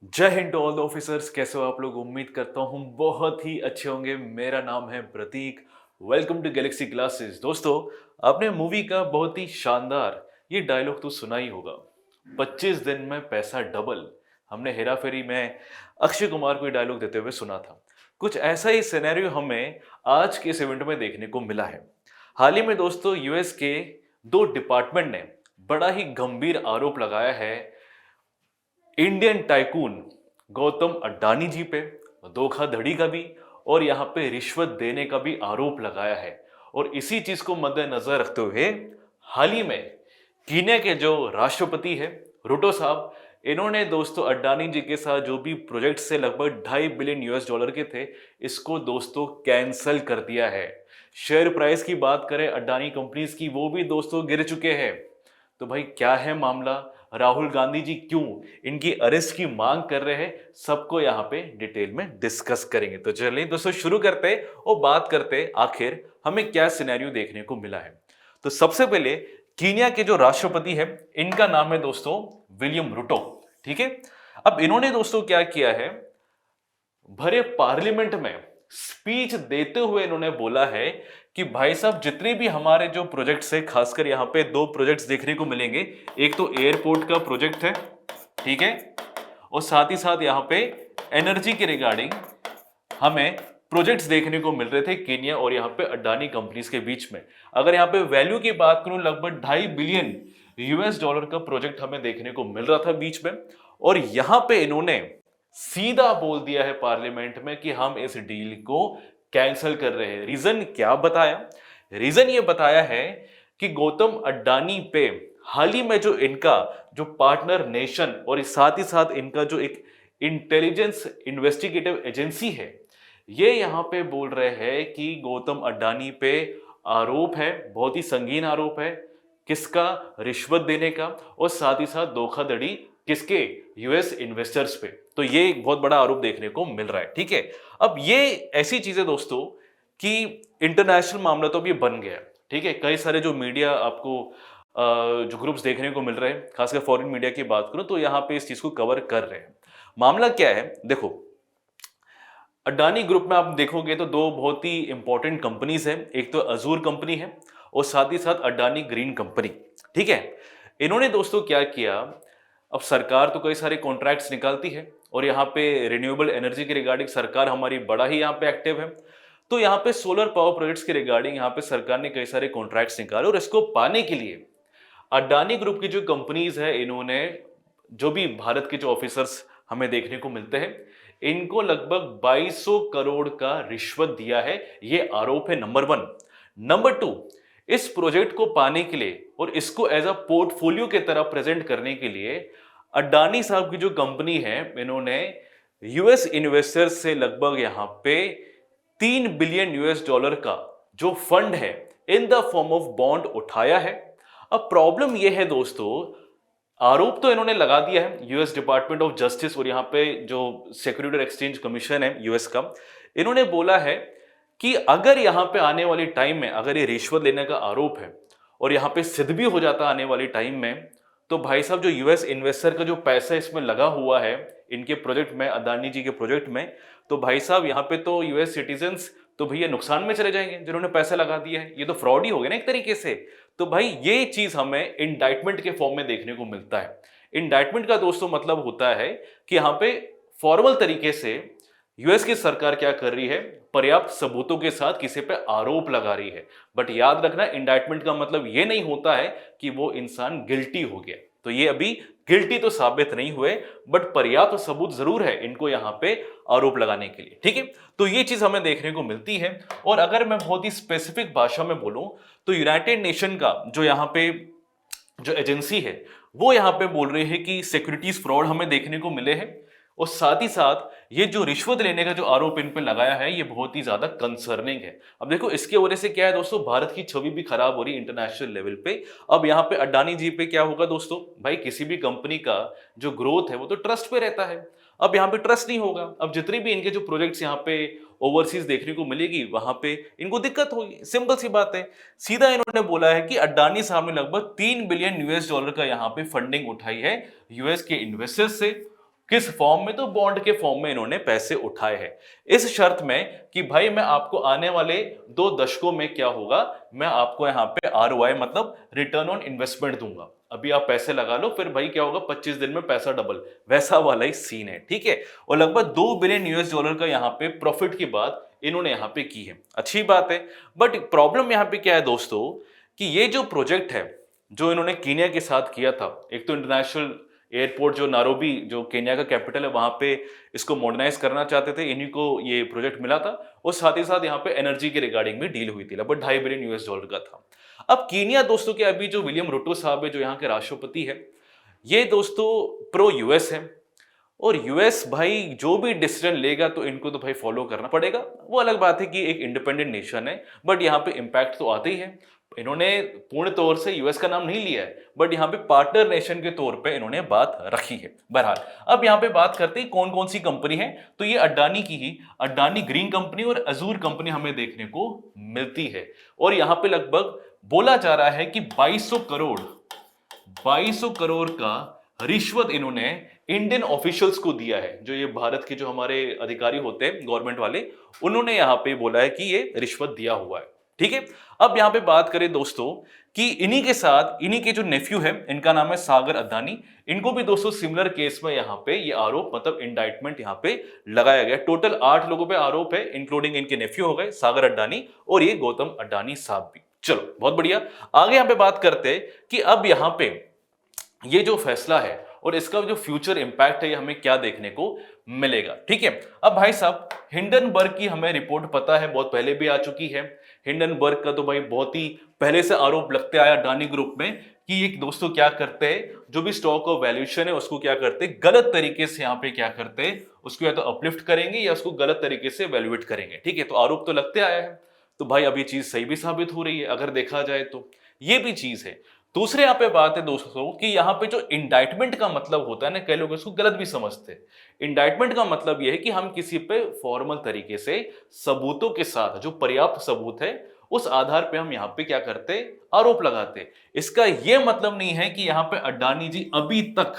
जय Hind to all the officers. कैसे हो आप लोग? उम्मीद करता हूँ बहुत ही अच्छे होंगे। मेरा नाम है Prateek. Welcome to Galaxy Classes. दोस्तों, आपने मूवी का बहुत ही शानदार ये डायलॉग तो सुना ही होगा, 25 दिन में पैसा डबल। हमने हेरा फेरी में अक्षय कुमार को ये डायलॉग देते हुए सुना था। कुछ ऐसा ही सिनेरियो हमें आज के इस इवेंट में देखने को मिला है। हाल ही में दोस्तों, यूएस के दो डिपार्टमेंट ने बड़ा ही गंभीर आरोप लगाया है इंडियन टाइकून गौतम अड्डानी जी पे, धोखाधड़ी का भी और यहाँ पे रिश्वत देने का भी आरोप लगाया है। और इसी चीज को मद्देनजर रखते हुए हाल ही में कीनिया के जो राष्ट्रपति है रूटो साहब, इन्होंने दोस्तों अड्डानी जी के साथ जो भी प्रोजेक्ट से लगभग 2.5 बिलियन US डॉलर के थे, इसको दोस्तों कैंसल कर दिया है। शेयर प्राइस की बात करें अड्डानी कंपनीज की, वो भी दोस्तों गिर चुके हैं। तो भाई क्या है मामला? राहुल गांधी जी क्यों इनकी अरेस्ट की मांग कर रहे हैं? सबको यहाँ पे डिटेल में डिस्कस करेंगे। तो चलिए दोस्तों शुरू करते और बात करते आखिर हमें क्या सिनेरियो देखने को मिला है। तो सबसे पहले कीनिया के जो राष्ट्रपति है, इनका नाम है दोस्तों विलियम रूटो। ठीक है। अब इन्होंने दोस्तों क्या किया है, भरे पार्लियामेंट में स्पीच देते हुए इन्होंने बोला है कि भाई साहब, जितने भी हमारे जो प्रोजेक्ट्स है, खासकर यहाँ पे दो प्रोजेक्ट्स देखने को मिलेंगे। एक तो एयरपोर्ट का प्रोजेक्ट है, ठीक है, और साथ ही साथ यहाँ पे एनर्जी के रिगार्डिंग हमें प्रोजेक्ट्स देखने को मिल रहे थे केनिया और यहाँ पे अडानी कंपनीज के बीच में। अगर यहाँ पे वैल्यू की बात करूं, लगभग 2.5 बिलियन US डॉलर का प्रोजेक्ट हमें देखने को मिल रहा था बीच में। और यहाँ पे इन्होंने सीधा बोल दिया है पार्लियामेंट में कि हम इस डील को कैंसिल कर रहे हैं। रीजन क्या बताया? रीजन ये बताया है कि गौतम अड्डानी पे हाल ही में जो इनका जो पार्टनर नेशन और साथ ही साथ इनका जो एक इंटेलिजेंस इन्वेस्टिगेटिव एजेंसी है, ये यहां पे बोल रहे हैं कि गौतम अड्डानी पे आरोप है, बहुत ही संगीन आरोप है। किसका? रिश्वत देने का और साथ ही साथ धोखाधड़ी। किसके? यूएस इन्वेस्टर्स पे। तो ये एक बहुत बड़ा आरोप देखने को मिल रहा है। ठीक है। अब ये ऐसी चीजें दोस्तों कि इंटरनेशनल मामला तो अब ये बन गया। ठीक है। कई सारे जो मीडिया आपको जो ग्रुप्स देखने को मिल रहे हैं, खासकर फॉरेन मीडिया की बात करूं, तो यहां पे इस चीज को कवर कर रहे हैं। मामला क्या है देखो, अडानी ग्रुप में आप देखोगे तो दो बहुत ही इंपॉर्टेंट कंपनीज हैं। एक तो अजूर कंपनी है और साथ ही साथ अडानी ग्रीन कंपनी। ठीक है। इन्होंने दोस्तों क्या किया, अब सरकार तो कई सारे कॉन्ट्रैक्ट्स निकालती है और यहाँ पे रिन्यूएबल एनर्जी के रिगार्डिंग सरकार हमारी बड़ा ही यहाँ पे एक्टिव है। तो यहाँ पे सोलर पावर प्रोजेक्ट्स के रिगार्डिंग यहाँ पे सरकार ने कई सारे कॉन्ट्रैक्ट्स निकाले और इसको पाने के लिए अडानी ग्रुप की जो कंपनीज है, इन्होंने जो भी भारत के जो ऑफिसर्स हमें देखने को मिलते हैं, इनको लगभग 2200 करोड़ का रिश्वत दिया है। ये आरोप है नंबर 1। नंबर 2, इस प्रोजेक्ट को पाने के लिए और इसको एज अ पोर्टफोलियो की तरह प्रेजेंट करने के लिए अडानी साहब की जो कंपनी है, इन्होंने यूएस इन्वेस्टर्स से लगभग यहां पे 3 बिलियन US डॉलर का जो फंड है in the form of bond उठाया है। अब प्रॉब्लम यह है दोस्तों, आरोप तो इन्होंने लगा दिया है यूएस डिपार्टमेंट ऑफ जस्टिस और यहाँ पे जो सिक्योरिटी और एक्सचेंज कमीशन है यूएस का, इन्होंने बोला है कि अगर यहाँ पे आने वाली टाइम में अगर ये रिश्वत लेने का आरोप है और यहाँ पे सिद्ध भी हो जाता आने वाली टाइम में, तो भाई साहब जो यूएस इन्वेस्टर का जो पैसा इसमें लगा हुआ है इनके प्रोजेक्ट में, अदानी जी के प्रोजेक्ट में, तो भाई साहब यहाँ पे तो यूएस सिटीजन्स तो भैया नुकसान में चले जाएंगे जिन्होंने पैसा लगा दिया है। ये तो फ्रॉड ही हो गया ना एक तरीके से। तो भाई ये चीज हमें इंडाइटमेंट के फॉर्म में देखने को मिलता है। इंडाइटमेंट का दोस्तों मतलब होता है कि यहाँ पे फॉर्मल तरीके से यूएस की सरकार क्या कर रही है, पर्याप्त सबूतों के साथ किसी पे आरोप लगा रही है। बट याद रखना, इंडाइटमेंट का मतलब ये नहीं होता है कि वो इंसान गिल्टी हो गया। तो ये अभी गिल्टी तो साबित नहीं हुए, बट पर्याप्त सबूत जरूर है इनको यहां पे आरोप लगाने के लिए। ठीक है। तो ये चीज हमें देखने को मिलती है। और अगर मैं बहुत ही स्पेसिफिक भाषा में बोलूं तो यूनाइटेड नेशन का जो यहाँ पे जो एजेंसी है, वो यहाँ पे बोल रही है कि सिक्योरिटीज फ्रॉड हमें देखने को मिले हैं और साथ ही साथ ये जो रिश्वत लेने का जो आरोप इन पे लगाया है, ये बहुत ही ज्यादा कंसर्निंग है। अब देखो इसके वजह से क्या है दोस्तों, भारत की छवि भी खराब हो रही है इंटरनेशनल लेवल पे। अब यहाँ पे अडानी जी पे क्या होगा दोस्तों, भाई किसी भी कंपनी का जो ग्रोथ है वो तो ट्रस्ट पे रहता है। अब यहाँ पे ट्रस्ट नहीं होगा, अब जितने भी इनके जो प्रोजेक्ट्स यहाँ पे ओवरसीज देखने को मिलेगी, वहां पे इनको दिक्कत होगी। सिंपल सी बात है। सीधा इन्होंने बोला है कि अडानी साहब ने लगभग 3 बिलियन US डॉलर का यहाँ पे फंडिंग उठाई है यूएस के इन्वेस्टर्स से किस फॉर्म में? तो बॉन्ड के फॉर्म में इन्होंने पैसे उठाए हैं, इस शर्त में कि भाई मैं आपको आने वाले 2 दशकों में क्या होगा, मैं आपको यहाँ पे आरओआई मतलब रिटर्न ऑन इन्वेस्टमेंट दूंगा। अभी आप पैसे लगा लो, फिर भाई क्या होगा, 25 दिन में पैसा डबल, वैसा वाला ही सीन है, ठीक है। और लगभग 2 बिलियन यूएस डॉलर का यहाँ पे प्रॉफिट की बात इन्होंने यहाँ पे की है, अच्छी बात है। बट प्रॉब्लम यहाँ पे क्या है दोस्तों, कि ये जो प्रोजेक्ट है जो इन्होंने कीनिया के साथ किया था, एक तो इंटरनेशनल एयरपोर्ट जो नारोबी जो केन्या का कैपिटल है वहां पे इसको मॉडर्नाइज करना चाहते थे, इन्हीं को ये प्रोजेक्ट मिला था। और साथ ही साथ यहाँ पे एनर्जी के रिगार्डिंग भी डील हुई थी, लगभग 2.5 बिलियन यूएस डॉलर का था। अब कीनिया दोस्तों के अभी जो विलियम रूटो साहब है जो यहाँ के राष्ट्रपति है, ये दोस्तों प्रो यूएस है। और यूएस भाई जो भी डिसीजन लेगा तो इनको तो भाई फॉलो करना पड़ेगा। वो अलग बात है कि एक इंडिपेंडेंट नेशन है, बट यहाँ पे इम्पैक्ट तो आते ही है। इन्होंने पूर्ण तौर से यूएस का नाम नहीं लिया है, बट यहाँ पे पार्टनर नेशन के तौर पे इन्होंने बात रखी है। बहरहाल अब यहाँ पे बात करते हैं कौन कौन सी कंपनी है, तो ये अडानी की ही अडानी ग्रीन कंपनी और अजूर कंपनी हमें देखने को मिलती है। और यहाँ पे लगभग बोला जा रहा है कि 2200 करोड़ का रिश्वत इन्होंने इंडियन ऑफिशियल्स को दिया है। जो ये भारत के जो हमारे अधिकारी होते हैं गवर्नमेंट वाले, उन्होंने यहाँ पे बोला है कि ये रिश्वत दिया हुआ है, ठीक है। अब यहाँ पे बात करें दोस्तों कि इन्हीं के साथ इन्हीं के जो नेफ्यू है, इनका नाम है सागर अडानी, इनको भी दोस्तों सिमिलर केस में यहाँ पे ये आरोप मतलब इंडाइटमेंट यहाँ पे लगाया गया। टोटल 8 लोगों पे आरोप है, इंक्लूडिंग इनके नेफ्यू हो गए सागर अडानी और ये गौतम अडानी साहब भी। चलो बहुत बढ़िया, आगे यहाँ पे बात करते हैं कि अब यहाँ पे ये जो फैसला है और इसका जो फ्यूचर इंपैक्ट है ये हमें क्या देखने को मिलेगा, ठीक है। अब भाई साहब हिंडनबर्ग की हमें रिपोर्ट पता है, बहुत पहले भी आ चुकी है। हिंडनबर्ग का तो भाई बहुत ही पहले से आरोप लगते आया अडानी ग्रुप में कि ये दोस्तों क्या करते हैं, जो भी स्टॉक ऑफ वैल्यूएशन है उसको क्या करते हैं, गलत तरीके से यहाँ पे क्या करते हैं, उसको या तो अपलिफ्ट करेंगे या उसको गलत तरीके से वैल्यूएट करेंगे, ठीक है। तो आरोप तो लगते आया है, तो भाई अब ये चीज सही भी साबित हो रही है अगर देखा जाए तो, ये भी चीज है। दूसरे यहाँ पे बात है दोस्तों कि यहाँ पे जो इंडाइटमेंट का मतलब होता है ना, कई लोग इसको गलत भी समझते हैं। इंडाइटमेंट का मतलब यह है कि हम किसी पे फॉर्मल तरीके से सबूतों के साथ, जो पर्याप्त सबूत है उस आधार पे हम यहाँ पे क्या करते, आरोप लगाते। इसका यह मतलब नहीं है कि यहाँ पे अडानी जी अभी तक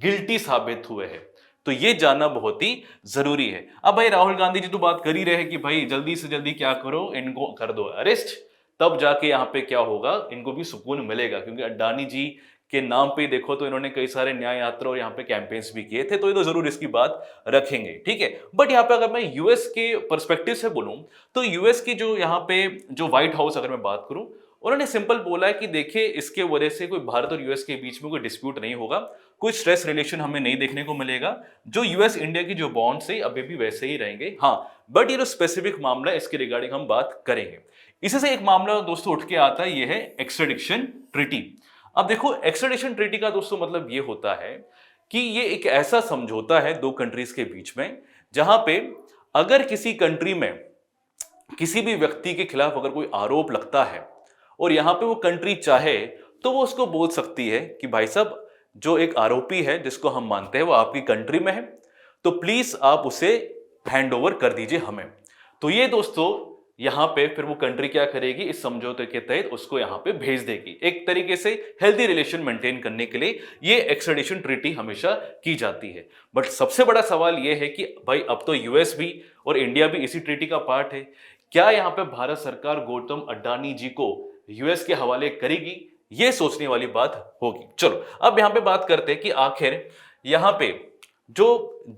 गिल्टी साबित हुए हैं, तो ये जानना बहुत ही जरूरी है। अब भाई राहुल गांधी जी तो बात कर ही रहे हैं कि भाई जल्दी से जल्दी क्या करो, इनको कर दो अरेस्ट, तब जाके यहाँ पे क्या होगा, इनको भी सुकून मिलेगा। क्योंकि अडानी जी के नाम पे देखो तो इन्होंने कई सारे न्याय यात्रा और यहाँ पे कैंपेन्स भी किए थे, तो ये तो जरूर इसकी बात रखेंगे, ठीक है। बट यहाँ पे अगर मैं यूएस के पर्सपेक्टिव से बोलूं तो यूएस की जो यहाँ पे जो व्हाइट हाउस अगर मैं बात करूं, उन्होंने सिंपल बोला है कि देखिए इसके वजह से कोई भारत और यूएस के बीच में कोई डिस्प्यूट नहीं होगा, कोई स्ट्रेस रिलेशन हमें नहीं देखने को मिलेगा, जो यूएस इंडिया की जो बॉन्ड्स है अभी भी वैसे ही रहेंगे। हाँ बट ये जो स्पेसिफिक मामला है इसके रिगार्डिंग हम बात करेंगे। इसी से एक मामला दोस्तों उठ के आता है, ये है एक्स्ट्रेडिशन ट्रीटी। अब देखो एक्स्ट्रेडिशन ट्रीटी का दोस्तों मतलब ये होता है कि ये एक ऐसा समझौता है दो कंट्रीज के बीच में, जहां पे अगर किसी कंट्री में किसी भी व्यक्ति के खिलाफ अगर कोई आरोप लगता है और यहां पे वो कंट्री चाहे तो वो उसको बोल सकती है कि भाई साहब जो एक आरोपी है जिसको हम मानते हैं वो आपकी कंट्री में है, तो प्लीज आप उसे हैंड ओवर कर दीजिए हमें। तो ये दोस्तों यहां पे फिर वो कंट्री क्या करेगी, इस समझौते के तहत उसको यहां पे भेज देगी। एक तरीके से हेल्दी रिलेशन मेंटेन करने के लिए ये एक्स्ट्रेडिशन ट्रीटी हमेशा की जाती है। बट सबसे बड़ा सवाल ये है कि भाई अब तो यूएस भी और इंडिया भी इसी ट्रीटी का पार्ट है, क्या यहां पे भारत सरकार गौतम अडानी जी को यूएस के हवाले करेगी, ये सोचने वाली बात होगी। चलो अब यहां पे बात करते हैं कि आखिर यहां पे जो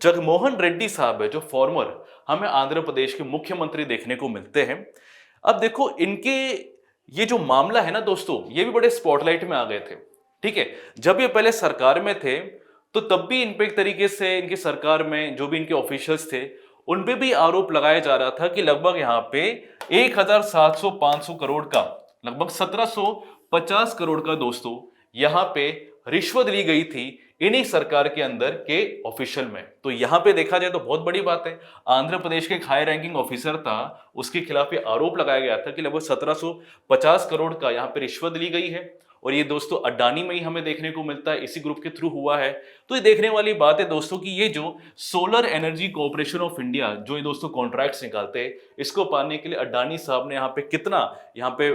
जगनमोहन रेड्डी साहब है, जो फॉर्मर हमें आंध्र प्रदेश के मुख्यमंत्री देखने को मिलते हैं। अब देखो इनके ये जो मामला है ना दोस्तों, ये भी बड़े स्पॉटलाइट में आ गए थे, ठीक है। जब ये पहले सरकार में थे तो तब भी इन पे एक तरीके से इनकी सरकार में जो भी इनके ऑफिशियल्स थे उन पे भी आरोप लगाया जा रहा था कि लगभग यहाँ पे 1700-500 करोड़ का, लगभग 1750 करोड़ का दोस्तों यहाँ पे रिश्वत ली गई थी इन्हीं सरकार के अंदर के ऑफिशियल में। तो यहां पे देखा जाए तो बहुत बड़ी बात है, आंध्र प्रदेश के एक हाई रैंकिंग ऑफिसर था, उसके खिलाफ ये आरोप लगाया गया था कि लगभग 1750 करोड़ का यहां पे रिश्वत ली गई है। और ये दोस्तों अडानी में ही हमें देखने को मिलता है, इसी ग्रुप के थ्रू हुआ है। तो ये देखने वाली बात है दोस्तों कि ये जो solar energy corporation of India जो ये दोस्तों कॉन्ट्रैक्ट्स निकालते हैं, इसको पाने के लिए अडानी साहब ने यहाँ पे कितना यहाँ पे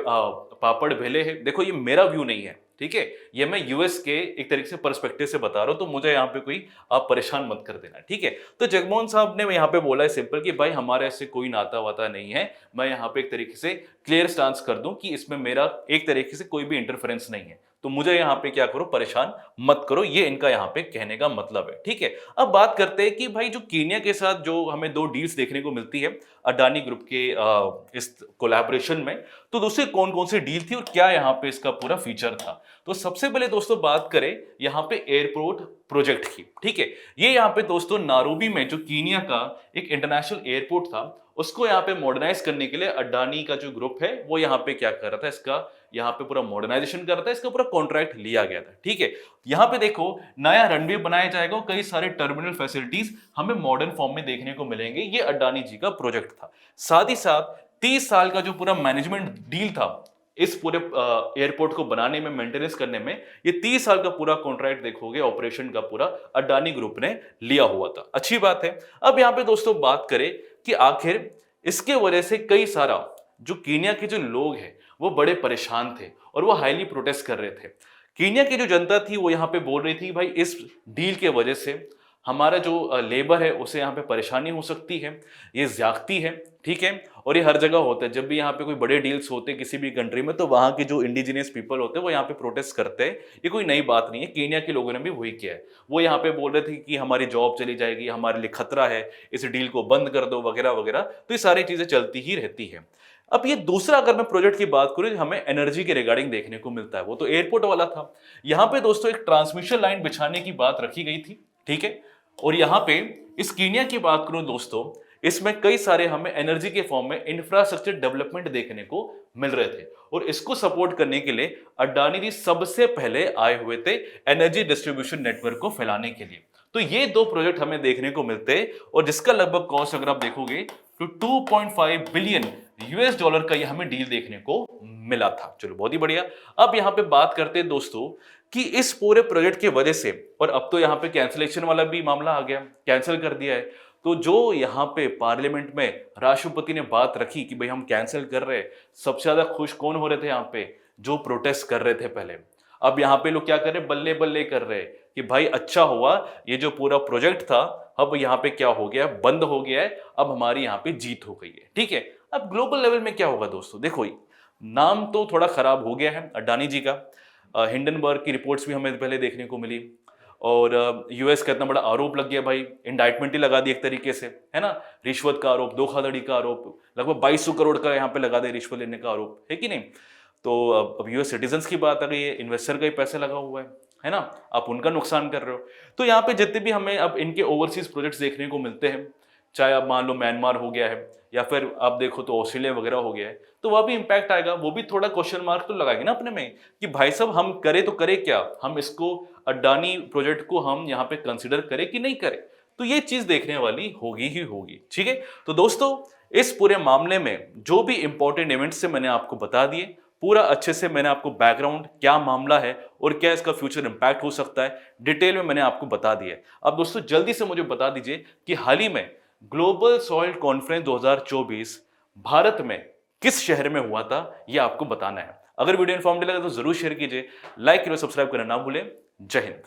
पापड़ भेले हैं। देखो ये मेरा व्यू नहीं है, ठीक है, ये मैं यूएस के एक तरीके से पर्सपेक्टिव से बता रहा हूं, तो मुझे यहाँ पे कोई आप परेशान मत कर देना, ठीक है। तो जगमोहन साहब ने यहाँ पे बोला है सिंपल कि भाई हमारे ऐसे कोई नाता वाता नहीं है, मैं यहाँ पे एक तरीके से क्लियर स्टांस कर दूं कि इसमें मेरा एक तरीके से कोई भी इंटरफेरेंस नहीं है, तो मुझे यहाँ पे क्या करो, परेशान मत करो, ये इनका यहाँ पे कहने का मतलब है, ठीक है। अब बात करते हैं कि भाई जो कीनिया के साथ जो हमें 2 डील्स देखने को मिलती है अडानी ग्रुप के इस कोलैबोरेशन में, तो दूसरे कौन कौन सी डील थी और क्या यहाँ पे इसका पूरा फीचर था। तो सबसे पहले दोस्तों बात करें यहाँ पे एयरपोर्ट प्रोजेक्ट की, ठीक है। ये यहाँ पे दोस्तों नारोबी में जो कीनिया का एक इंटरनेशनल एयरपोर्ट था, उसको यहाँ पे मॉडर्नाइज करने के लिए अडानी का जो ग्रुप है वो यहाँ पे क्या कर रहा था, इसका यहाँ पे पूरा मॉडर्नाइजेशन कर रहा था, इसका पूरा कॉन्ट्रैक्ट लिया गया था, ठीक है। यहाँ पे देखो नया रनवे बनाया जाएगा, कई सारे टर्मिनल फैसिलिटीज हमें मॉडर्न फॉर्म में देखने को मिलेंगे, ये अडानी जी का प्रोजेक्ट था। साथ ही साथ 30 साल का जो पूरा मैनेजमेंट डील था इस पूरे एयरपोर्ट को बनाने में, मेंटेनेंस करने में, ये 30 साल का पूरा कॉन्ट्रैक्ट देखोगे ऑपरेशन का पूरा अडानी ग्रुप ने लिया हुआ था। अच्छी बात है। अब यहाँ पे दोस्तों बात करें कि आखिर इसके वजह से कई सारा जो कीनिया के जो लोग हैं वो बड़े परेशान थे और वो हाईली प्रोटेस्ट कर रहे थे। कीनिया की जो जनता थी वो यहाँ पे बोल रही थी भाई इस डील के वजह से हमारा जो लेबर है उसे यहाँ पे परेशानी हो सकती है, ये ज्यादती है, ठीक है। और ये हर जगह होता है, जब भी यहाँ पे कोई बड़े डील्स होते हैं किसी भी कंट्री में, तो वहाँ के जो इंडिजिनियस पीपल होते हैं वो यहाँ पे प्रोटेस्ट करते हैं। ये कोई नई बात नहीं है, कीनिया के लोगों ने भी वही किया है। वो यहाँ पे बोल रहे थे कि हमारी जॉब चली जाएगी, हमारे लिए खतरा है, इस डील को बंद कर दो वगैरह वगैरह, तो ये सारी चीजें चलती ही रहती है। अब ये दूसरा अगर मैं प्रोजेक्ट की बात करूं, हमें एनर्जी के रिगार्डिंग देखने को मिलता है, वो तो एयरपोर्ट वाला था। यहाँ पे दोस्तों एक ट्रांसमिशन लाइन बिछाने की बात रखी गई थी, ठीक है। और यहाँ पे इस कीनिया की बात करूं दोस्तों, इसमें कई सारे हमें एनर्जी के फॉर्म में इंफ्रास्ट्रक्चर डेवलपमेंट देखने को मिल रहे थे, और इसको सपोर्ट करने के लिए अडानी जी सबसे पहले आए हुए थे एनर्जी डिस्ट्रीब्यूशन नेटवर्क को फैलाने के लिए। तो ये 2 प्रोजेक्ट हमें देखने को मिलते हैं, और जिसका लगभग कॉस्ट अगर आप देखोगे तो 2.5 बिलियन यूएस डॉलर का ये हमें डील देखने को मिला था। चलो बहुत ही बढ़िया। अब यहाँ पे बात करते हैं दोस्तों कि इस पूरे प्रोजेक्ट की वजह से, और अब तो यहाँ पे कैंसिलेशन वाला भी मामला आ गया, कैंसिल कर दिया है, तो जो यहाँ पे पार्लियामेंट में राष्ट्रपति ने बात रखी कि भाई हम कैंसिल कर रहे हैं, सबसे ज्यादा खुश कौन हो रहे थे यहाँ पे, जो प्रोटेस्ट कर रहे थे पहले। अब यहाँ पे लोग क्या कर रहे, बल्ले बल्ले कर रहे कि भाई अच्छा हुआ ये जो पूरा प्रोजेक्ट था अब यहाँ पे क्या हो गया, बंद हो गया है, अब हमारी यहाँ पे जीत हो गई है, ठीक है। अब ग्लोबल लेवल में क्या होगा दोस्तों, देखो नाम तो थोड़ा खराब हो गया है अडानी जी का। हिंडनबर्ग की रिपोर्ट्स भी हमें पहले देखने को मिली, और यूएस का इतना बड़ा आरोप लग गया, भाई इंडाइटमेंट ही लगा दी एक तरीके से, है ना। रिश्वत का आरोप, धोखाधड़ी का आरोप, लगभग 2200 करोड़ का यहाँ पे लगा दे रिश्वत लेने का आरोप, है कि नहीं। तो अब यूएस सिटीजन्स की बात आ गई है, इन्वेस्टर का ही पैसा लगा हुआ है ना, आप उनका नुकसान कर रहे हो। तो यहाँ पे जितने भी हमें अब इनके ओवरसीज प्रोजेक्ट्स देखने को मिलते हैं, चाहे आप मान लो म्यांमार हो गया है, या फिर आप देखो तो ऑस्ट्रेलिया वगैरह हो गया है, तो वह भी इंपैक्ट आएगा, वो भी थोड़ा क्वेश्चन मार्क तो लगाएंगे ना अपने में कि भाई साहब हम करें तो करें क्या, हम इसको अडानी प्रोजेक्ट को हम यहाँ पे कंसिडर करें कि नहीं करें। तो ये चीज देखने वाली होगी ही होगी, ठीक है। तो दोस्तों इस पूरे मामले में जो भी इंपॉर्टेंट इवेंट्स से मैंने आपको बता दिए, पूरा अच्छे से मैंने आपको बैकग्राउंड क्या मामला है और क्या इसका फ्यूचर इंपैक्ट हो सकता है डिटेल में मैंने आपको बता दिया है। अब दोस्तों जल्दी से मुझे बता दीजिए कि हाल ही में ग्लोबल सॉइल कॉन्फ्रेंस 2024 भारत में किस शहर में हुआ था, यह आपको बताना है। अगर वीडियो इन्फॉर्मेटिव लगा तो जरूर शेयर कीजिए, लाइक करो, सब्सक्राइब करना ना भूलें। जय हिंद।